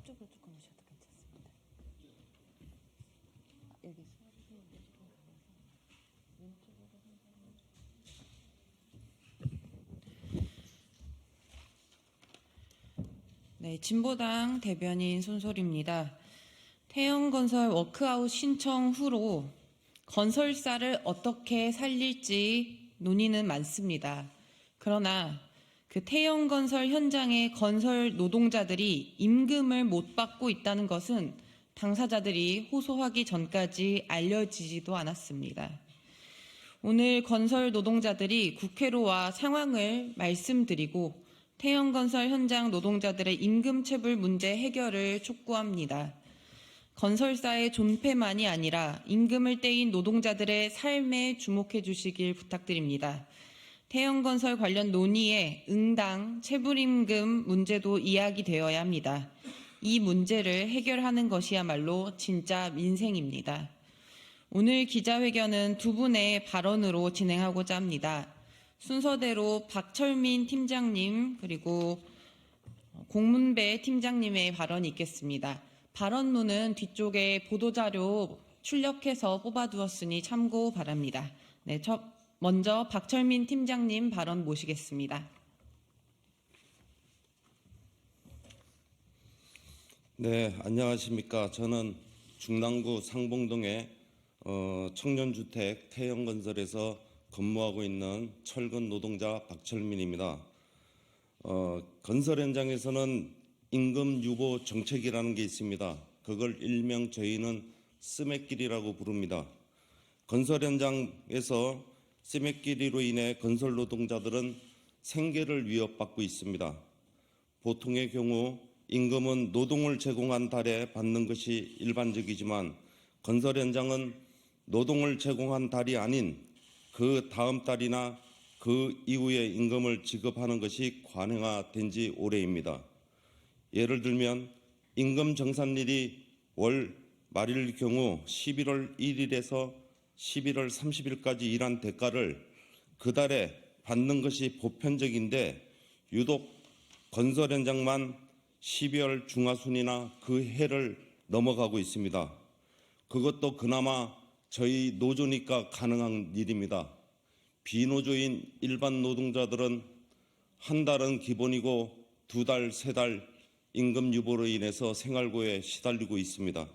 저쪽으로 조금 오셔도 괜찮습니다. 여기 수화를 조금 가면서 왼쪽으로 네, 진보당 대변인 손솔입니다. 태영건설 워크아웃 신청 후로 건설사를 어떻게 살릴지 논의는 많습니다. 그러나 그 태영건설 현장의 건설 노동자들이 임금을 못 받고 있다는 것은 당사자들이 호소하기 전까지 알려지지도 않았습니다. 오늘 건설 노동자들이 국회로 와 상황을 말씀드리고 태영건설 현장 노동자들의 임금체불 문제 해결을 촉구합니다. 건설사의 존폐만이 아니라 임금을 떼인 노동자들의 삶에 주목해 주시길 부탁드립니다. 태영건설 관련 논의에 응당, 체불임금 문제도 이야기되어야 합니다. 이 문제를 해결하는 것이야말로 진짜 민생입니다. 오늘 기자회견은 두 분의 발언으로 진행하고자 합니다. 순서대로 박철민 팀장님 그리고 공문배 팀장님의 발언이 있겠습니다. 발언문은 뒤쪽에 보도자료 출력해서 뽑아두었으니 참고 바랍니다. 네, 먼저 박철민 팀장님 발언 모시겠습니다. 네, 안녕하십니까. 저는 중랑구 상봉동의 청년주택 태영건설에서 근무하고 있는 철근 노동자 박철민입니다. 건설 현장에서는 임금 유보 정책이라는 게 있습니다. 그걸 일명 저희는 스매끼리라고 부릅니다. 건설 현장에서 스매끼리로 인해 건설 노동자들은 생계를 위협받고 있습니다. 보통의 경우 임금은 노동을 제공한 달에 받는 것이 일반적이지만 건설 현장은 노동을 제공한 달이 아닌 그 다음 달이나 그 이후에 임금을 지급하는 것이 관행화된 지 오래입니다. 예를 들면 임금 정산일이 월 말일 경우 11월 1일에서 11월 30일까지 일한 대가를 그달에 받는 것이 보편적인데 유독 건설 현장만 12월 중하순이나 그 해를 넘어가고 있습니다. 그것도 그나마 저희 노조니까 가능한 일입니다. 비노조인 일반 노동자들은 한 달은 기본이고 두 달, 세 달 임금 유보로 인해서 생활고에 시달리고 있습니다.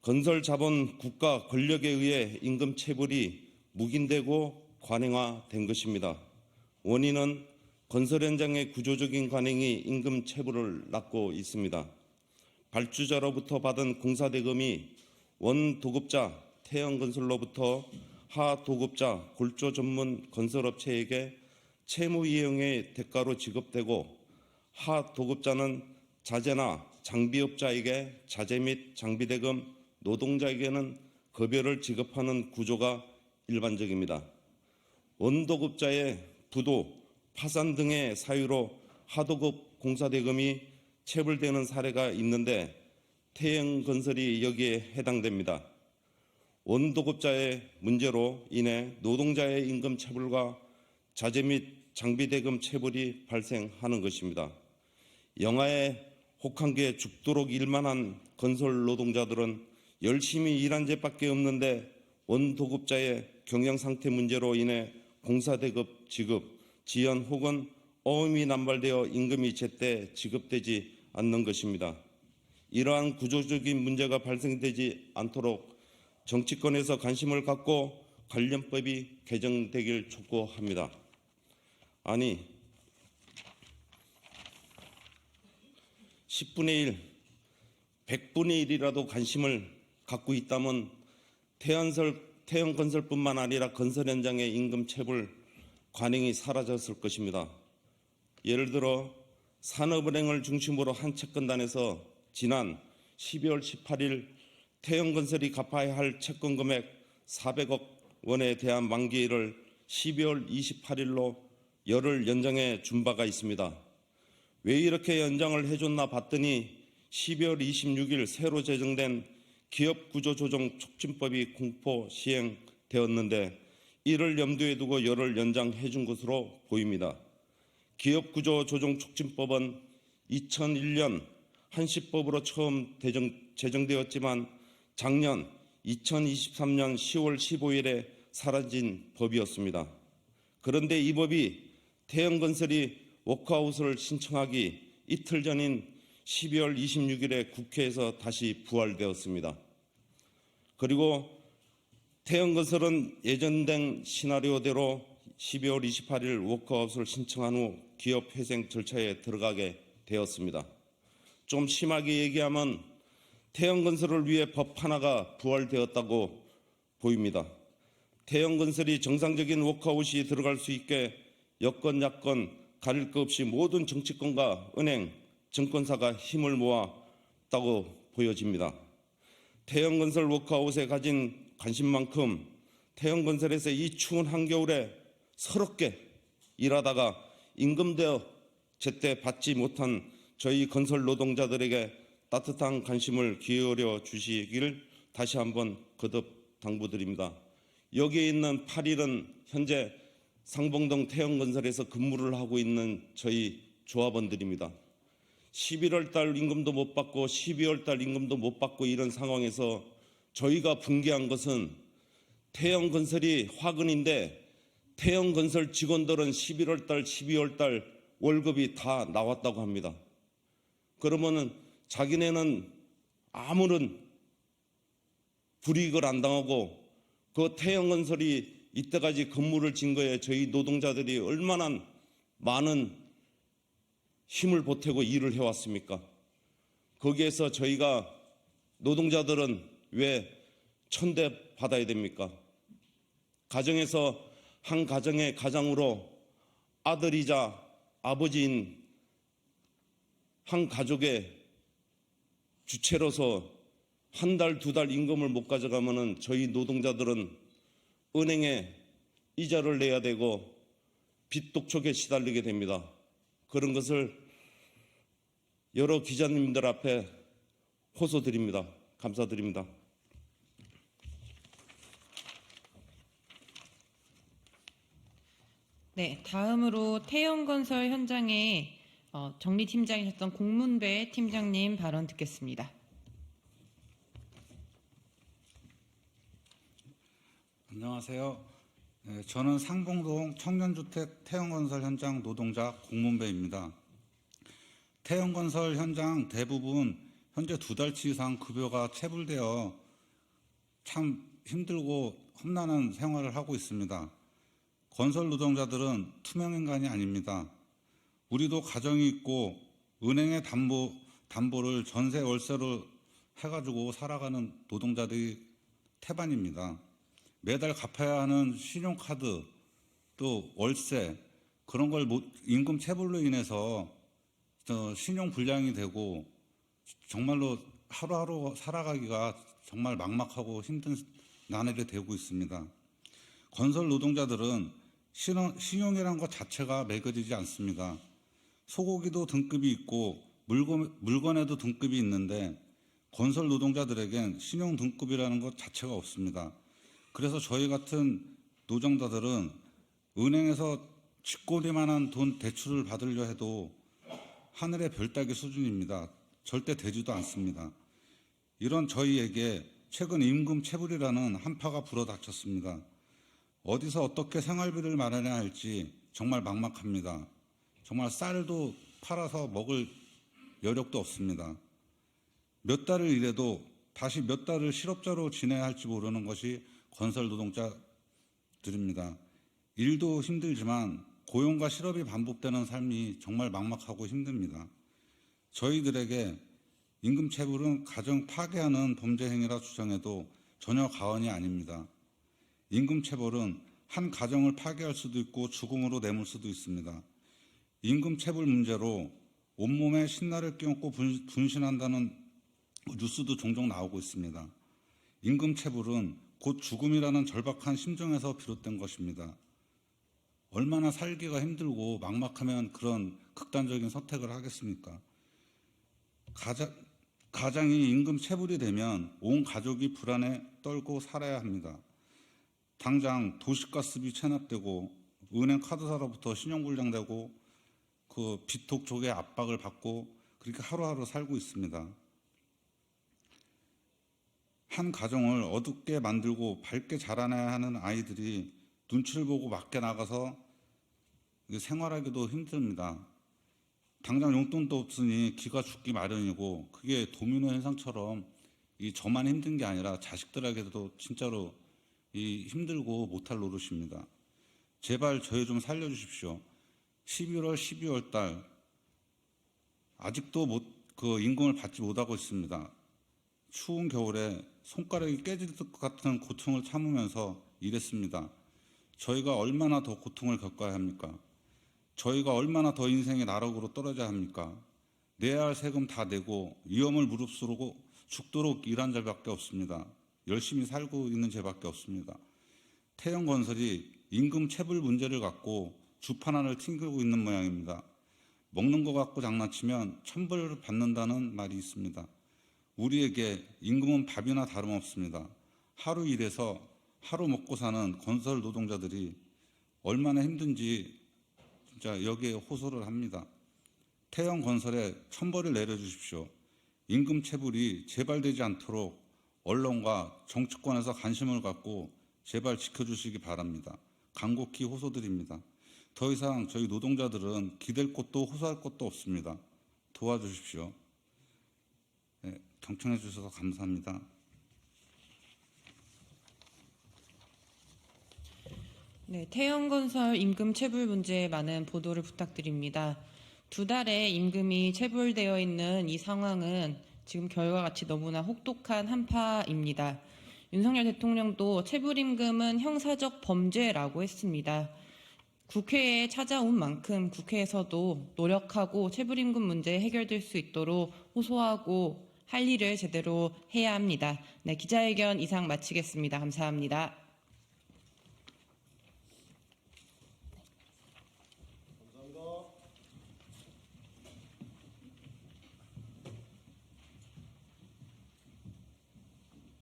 건설 자본 국가 권력에 의해 임금 체불이 묵인되고 관행화된 것입니다. 원인은 건설 현장의 구조적인 관행이 임금 체불을 낳고 있습니다. 발주자로부터 받은 공사대금이 원도급자 태영건설로부터 하도급자 골조 전문 건설업체에게 채무 이행의 대가로 지급되고 하도급자는 자재나 장비업자에게 자재 및 장비대금, 노동자에게는 급여를 지급하는 구조가 일반적입니다. 원도급자의 부도, 파산 등의 사유로 하도급 공사대금이 체불되는 사례가 있는데 태영건설이 여기에 해당됩니다. 원도급자의 문제로 인해 노동자의 임금 체불과 자재 및 장비대금 체불이 발생하는 것입니다. 영하에 혹한 게 죽도록 일만 한 건설 노동자들은 열심히 일한 죄밖에 없는데 원도급자의 경영상태 문제로 인해 공사대급 지급, 지연 혹은 어음이 남발되어 임금이 제때 지급되지 않는 것입니다. 이러한 구조적인 문제가 발생되지 않도록 정치권에서 관심을 갖고 관련법이 개정되길 촉구합니다. 아니, 10분의 1, 100분의 1이라도 관심을 갖고 있다면 태영건설뿐만 아니라 건설 현장의 임금 체불 관행이 사라졌을 것입니다. 예를 들어 산업은행을 중심으로 한 채권단에서 지난 12월 18일 태영건설이 갚아야 할 채권 금액 400억 원에 대한 만기일을 12월 28일로 열흘 연장해 준 바가 있습니다. 왜 이렇게 연장을 해줬나 봤더니 12월 26일 새로 제정된 기업구조조정 촉진법이 공포 시행되었는데 이를 염두에 두고 열흘 연장해 준 것으로 보입니다. 기업구조조정 촉진법은 2001년 한시법으로 처음 제정되었지만 작년 2023년 10월 15일에 사라진 법이었습니다. 그런데 이 법이 태영건설이 워크아웃을 신청하기 이틀 전인 12월 26일에 국회에서 다시 부활되었습니다. 그리고 태영건설은 예정된 시나리오대로 12월 28일 워크아웃을 신청한 후 기업회생 절차에 들어가게 되었습니다. 좀 심하게 얘기하면 태영건설을 위해 법 하나가 부활되었다고 보입니다. 태영건설이 정상적인 워크아웃이 들어갈 수 있게 여건 야건 가릴 것 없이 모든 정치권과 은행, 증권사가 힘을 모았다고 보여집니다. 태영건설 워크아웃에 가진 관심만큼 태영건설에서 이 추운 한겨울에 서럽게 일하다가 임금도 제때 받지 못한 저희 건설 노동자들에게 따뜻한 관심을 기울여 주시길 다시 한번 거듭 당부드립니다. 여기에 있는 8일은 현재 상봉동 태영건설에서 근무를 하고 있는 저희 조합원들입니다. 11월 달 임금도 못 받고 12월 달 임금도 못 받고 이런 상황에서 저희가 붕괴한 것은 태영건설이 화근인데 태영건설 직원들은 11월 달, 12월 달 월급이 다 나왔다고 합니다. 그러면은 자기네는 아무런 불이익을 안 당하고 그 태영건설이 이때까지 근무를 진 거에 저희 노동자들이 얼마나 많은 힘을 보태고 일을 해왔습니까? 거기에서 저희가 노동자들은 왜 천대 받아야 됩니까? 가정에서 한 가정의 가장으로 아들이자 아버지인 한 가족의 주체로서 한 달, 두 달 임금을 못 가져가면은 저희 노동자들은 은행에 이자를 내야 되고 빚 독촉에 시달리게 됩니다. 그런 것을 여러 기자님들 앞에 호소드립니다. 감사드립니다. 네, 다음으로 태영건설 현장의 정리팀장이셨던 공문배 팀장님 발언 듣겠습니다. 안녕하세요. 저는 상봉동 청년주택 태영건설 현장 노동자 공문배입니다. 태영건설 현장 대부분 현재 2달치 이상 급여가 체불되어 참 힘들고 험난한 생활을 하고 있습니다. 건설 노동자들은 투명인간이 아닙니다. 우리도 가정이 있고 은행의 담보를 전세 월세로 해가지고 살아가는 노동자들이 태반입니다. 매달 갚아야 하는 신용카드 또 월세 그런 걸 임금 체불로 인해서 신용 불량이 되고 정말로 하루하루 살아가기가 정말 막막하고 힘든 나날이 되고 있습니다. 건설 노동자들은 신용이라는 것 자체가 매겨지지 않습니다. 소고기도 등급이 있고 물건에도 등급이 있는데 건설 노동자들에겐 신용 등급이라는 것 자체가 없습니다. 그래서 저희 같은 노동자들은 은행에서 쥐꼬리만한 돈 대출을 받으려 해도 하늘의 별 따기 수준입니다. 절대 되지도 않습니다. 이런 저희에게 최근 임금 체불이라는 한파가 불어닥쳤습니다. 어디서 어떻게 생활비를 마련해야 할지 정말 막막합니다. 정말 쌀도 팔아서 먹을 여력도 없습니다. 몇 달을 일해도 다시 몇 달을 실업자로 지내야 할지 모르는 것이 건설 노동자들입니다. 일도 힘들지만 고용과 실업이 반복되는 삶이 정말 막막하고 힘듭니다. 저희들에게 임금 체불은 가정 파괴하는 범죄 행위라 주장해도 전혀 과언이 아닙니다. 임금 체불은 한 가정을 파괴할 수도 있고 죽음으로 내몰 수도 있습니다. 임금 체불 문제로 온몸에 신나를 끼얹고 분신한다는 뉴스도 종종 나오고 있습니다. 임금 체불은 곧 죽음이라는 절박한 심정에서 비롯된 것입니다. 얼마나 살기가 힘들고 막막하면 그런 극단적인 선택을 하겠습니까? 가장이 임금 체불이 되면 온 가족이 불안에 떨고 살아야 합니다. 당장 도시가스비 체납되고 은행 카드사로부터 신용불량되고 그 빚독촉의 압박을 받고 그렇게 하루하루 살고 있습니다. 한 가정을 어둡게 만들고 밝게 자라나야 하는 아이들이 눈치를 보고 밖에 나가서 생활하기도 힘듭니다. 당장 용돈도 없으니 기가 죽기 마련이고, 그게 도미노 현상처럼 저만 힘든 게 아니라 자식들에게도 진짜로 힘들고 못할 노릇입니다. 제발 저희 좀 살려주십시오. 11월, 12월 달 아직도 임금을 받지 못하고 있습니다. 추운 겨울에 손가락이 깨질 것 같은 고통을 참으면서 일했습니다. 저희가 얼마나 더 고통을 겪어야 합니까? 저희가 얼마나 더 인생의 나락으로 떨어져야 합니까? 내야 할 세금 다 내고 위험을 무릅쓰고 죽도록 일한 자밖에 없습니다. 열심히 살고 있는 제밖에 없습니다. 태영건설이 임금 체불 문제를 갖고 주판안을 튕기고 있는 모양입니다. 먹는 거 갖고 장난치면 천벌을 받는다는 말이 있습니다. 우리에게 임금은 밥이나 다름없습니다. 하루 일해서 하루 먹고 사는 건설 노동자들이 얼마나 힘든지 진짜 여기에 호소를 합니다. 태영건설에 천벌을 내려주십시오. 임금 체불이 재발되지 않도록 언론과 정치권에서 관심을 갖고 제발 지켜주시기 바랍니다. 간곡히 호소드립니다. 더 이상 저희 노동자들은 기댈 곳도 호소할 곳도 없습니다. 도와주십시오. 네, 경청해 주셔서 감사합니다. 네, 태영건설 임금 체불 문제에 많은 보도를 부탁드립니다. 2달에 임금이 체불되어 있는 이 상황은 지금 결과 같이 너무나 혹독한 한파입니다. 윤석열 대통령도 체불임금은 형사적 범죄라고 했습니다. 국회에 찾아온 만큼 국회에서도 노력하고 체불임금 문제 해결될 수 있도록 호소하고 할 일을 제대로 해야 합니다. 네, 기자회견 이상 마치겠습니다. 감사합니다.